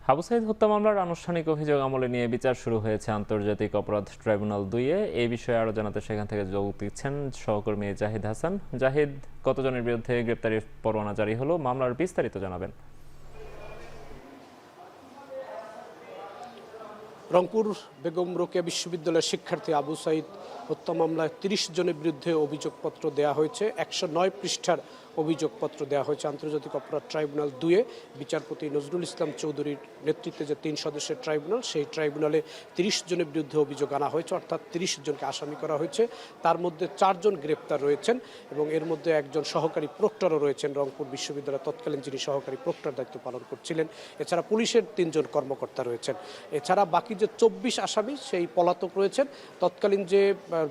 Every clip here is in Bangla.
আবু সাঈদ হত্যা মামলার আনুষ্ঠানিক অভিযোগ আমলে নিয়ে বিচার শুরু হয়েছে আন্তর্জাতিক অপরাধ ট্রাইব্যুনাল ২-এ। এই বিষয়ে আরও জানাতে সেখান থেকে যোগ দিচ্ছেন সহকর্মী জাহিদ হাসান। জাহিদ, কতজনের বিরুদ্ধে গ্রেপ্তারি পরোয়ানা জারি হলো, মামলার বিস্তারিত জানাবেন। রংপুর বেগম রোকেয়া বিশ্ববিদ্যালয়ের শিক্ষার্থী আবু সাঈদ হত্যা মামলায় ৩০ জনের বিরুদ্ধে অভিযোগপত্র দেওয়া হয়েছে। ১০৯ পৃষ্ঠার অভিযোগপত্র দেওয়া হয়েছে আন্তর্জাতিক অপরাধ ট্রাইব্যুনাল ২-এ। বিচারপতি নজরুল ইসলাম চৌধুরীর নেতৃত্বে যে ৩ সদস্যের ট্রাইব্যুনাল, সেই ট্রাইব্যুনালে ৩০ জনের বিরুদ্ধে অভিযোগ আনা হয়েছে, অর্থাৎ ৩০ জনকে আসামি করা হয়েছে। তার মধ্যে ৪ জন গ্রেপ্তার রয়েছেন এবং এর মধ্যে একজন সহকারী প্রক্টরও রয়েছেন, রংপুর বিশ্ববিদ্যালয়ের তৎকালীন যিনি সহকারী প্রক্টর দায়িত্ব পালন করছিলেন। এছাড়া পুলিশের ৩ জন কর্মকর্তা রয়েছেন। এছাড়া বাকি যে ২৪ আসামি সেই পলাতক রয়েছেন। তৎকালীন যে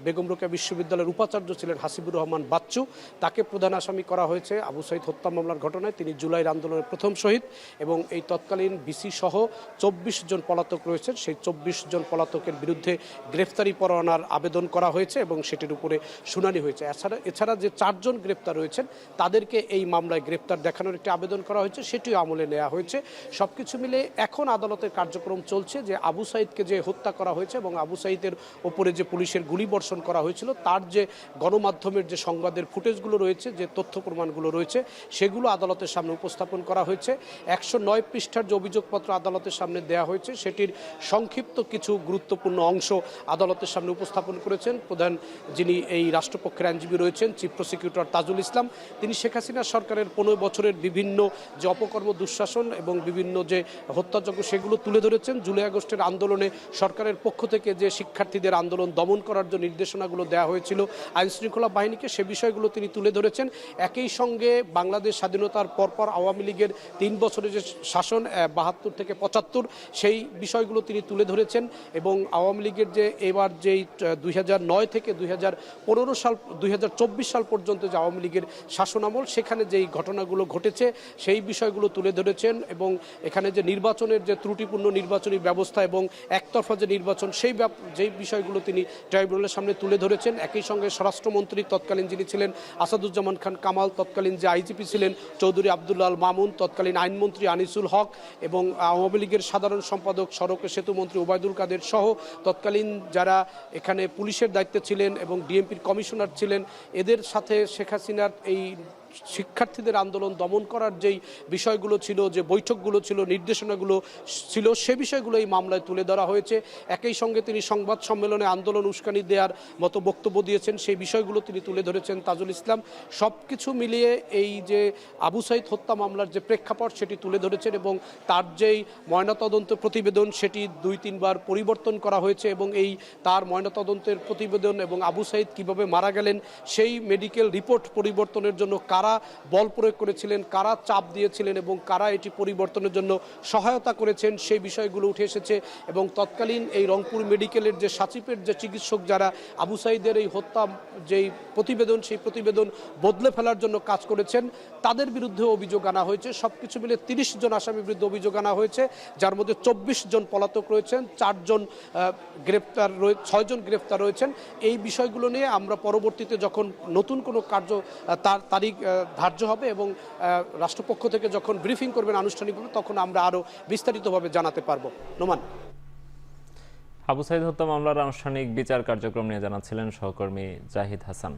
বেগম রোকেয়া বিশ্ববিদ্যালয়ের উপাচার্য ছিলেন হাসিবুর রহমান বাচ্চু, তাকে প্রধান আসামি করা হয়েছে আবু সাঈদ হত্যা মামলার ঘটনায়। তিনি জুলাইয়ের আন্দোলনের প্রথম শহীদ এবং এই তৎকালীন ভিসি সহ ২৪ জন পলাতক রয়েছেন। সেই ২৪ জন পলাতকের বিরুদ্ধে গ্রেফতারি পরোয়ানার আবেদন করা হয়েছে এবং সেটির উপরে শুনানি হয়েছে। এছাড়া যে ৪ জন গ্রেপ্তার রয়েছেন তাদেরকে এই মামলায় গ্রেপ্তার দেখানোর একটি আবেদন করা হয়েছে, সেটিও আমলে নেওয়া হয়েছে। সবকিছু মিলে এখন আদালতের কার্যক্রম চলছে যে আবু সাঈদকে যে হত্যা করা হয়েছে এবং আবু সাঈদের ওপরে যে পুলিশের গুলিবর্ষণ করা হয়েছিল, তার যে গণমাধ্যমের যে সংবাদের ফুটেজগুলো রয়েছে, যে তথ্য প্রমাণগুলো রয়েছে, সেগুলো আদালতের সামনে উপস্থাপন করা হয়েছে। ১০৯ পৃষ্ঠার যে অভিযোগপত্র আদালতের সামনে দেওয়া হয়েছে, সেটির সংক্ষিপ্ত কিছু গুরুত্বপূর্ণ অংশ আদালতের সামনে উপস্থাপন করেছেন প্রধান যিনি এই রাষ্ট্রপক্ষের আইনজীবী রয়েছেন, চিফ প্রসিকিউটর তাজুল ইসলাম। তিনি শেখ হাসিনা সরকারের ১৫ বছরের বিভিন্ন যে অপকর্ম, দুঃশাসন এবং বিভিন্ন যে হত্যাযজ্ঞ, সেগুলো তুলে ধরেছেন। জুলাই আগস্টের আন্দোলনে সরকারের পক্ষ থেকে যে শিক্ষার্থীদের আন্দোলন দমন করার যে নির্দেশনাগুলো দেওয়া হয়েছিল আইনশৃঙ্খলা বাহিনীকে, সে বিষয়গুলো তিনি তুলে ধরেছেন। একই সঙ্গে বাংলাদেশ স্বাধীনতার পরপর আওয়ামী লীগের ৩ বছরের যে শাসন ৭২ থেকে ৭৫, সেই বিষয়গুলো তিনি তুলে ধরেছেন এবং আওয়ামী লীগের যে এবার যেই ২০০৯ থেকে ২০২৪ সাল পর্যন্ত যে আওয়ামী লীগের শাসনামল, সেখানে যেই ঘটনাগুলো ঘটেছে সেই বিষয়গুলো তুলে ধরেছেন এবং এখানে যে নির্বাচনের যে ত্রুটিপূর্ণ নির্বাচনী ব্যবস্থা এবং একতরফা যে নির্বাচন, যেই বিষয়গুলো তিনি ট্রাইব্যুনালের সামনে তুলে ধরেছেন। একই সঙ্গে স্বরাষ্ট্রমন্ত্রী তৎকালীন যিনি ছিলেন আসাদুজ্জামান খান কামাল, তৎকালীন যে আইজিপি ছিলেন চৌধুরী আবদুল্লাহ আল মামুন, তৎকালীন আইনমন্ত্রী আনিসুল হক এবং আওয়ামী লীগের সাধারণ সম্পাদক সড়ক সেতু মন্ত্রী ওবায়দুল কাদের সহ তৎকালীন যারা এখানে পুলিশের দায়িত্বে ছিলেন এবং ডিএমপির কমিশনার ছিলেন, এদের সাথে শেখ হাসিনার এই শিক্ষার্থীদের আন্দোলন দমন করার যেই বিষয়গুলো ছিল, যে বৈঠকগুলো ছিল, নির্দেশনাগুলো ছিল, সে বিষয়গুলো এই মামলায় তুলে ধরা হয়েছে। একই সঙ্গে তিনি সংবাদ সম্মেলনে আন্দোলন উস্কানি দেওয়ার মতো বক্তব্য দিয়েছেন, সেই বিষয়গুলো তিনি তুলে ধরেছেন তাজুল ইসলাম। সব কিছু মিলিয়ে এই যে আবু সাঈদ হত্যা মামলার যে প্রেক্ষাপট, সেটি তুলে ধরেছেন এবং তার যেই ময়নাতদন্ত প্রতিবেদন, সেটি ২-৩ বার পরিবর্তন করা হয়েছে এবং এই তার ময়নাতদন্তের প্রতিবেদন এবং আবু সাঈদ কীভাবে মারা গেলেন সেই মেডিকেল রিপোর্ট পরিবর্তনের জন্য কারা বল প্রয়োগ করেছিলেন, কারা চাপ দিয়েছিলেন এবং কারা এটি পরিবর্তনের জন্য সহায়তা করেছেন, সেই বিষয়গুলো উঠে এসেছে। এবং তৎকালীন এই রংপুর মেডিকেলের যে সাচিপের যে চিকিৎসক যারা আবু সাঈদের এই হত্যা যেই প্রতিবেদন, সেই প্রতিবেদন বদলে ফেলার জন্য কাজ করেছেন, তাদের বিরুদ্ধে অভিযোগ আনা হয়েছে। সব কিছু মিলে ৩০ জন আসামির বিরুদ্ধে অভিযোগ আনা হয়েছে, যার মধ্যে ২৪ জন পলাতক রয়েছেন, ৬ জন গ্রেপ্তার রয়েছেন। এই বিষয়গুলো নিয়ে আমরা পরবর্তীতে যখন নতুন কোনো তার তারিখ ধার্য হবে এবং রাষ্ট্রপক্ষ থেকে যখন ব্রিফিং করবেন আনুষ্ঠানিকভাবে, তখন আমরা আরও বিস্তারিতভাবে জানাতে পারবো। নোমান। আবু সাঈদ হত্যা মামলার আনুষ্ঠানিক বিচার কার্যক্রম নিয়ে জানাচ্ছিলেন সহকর্মী জাহিদ হাসান।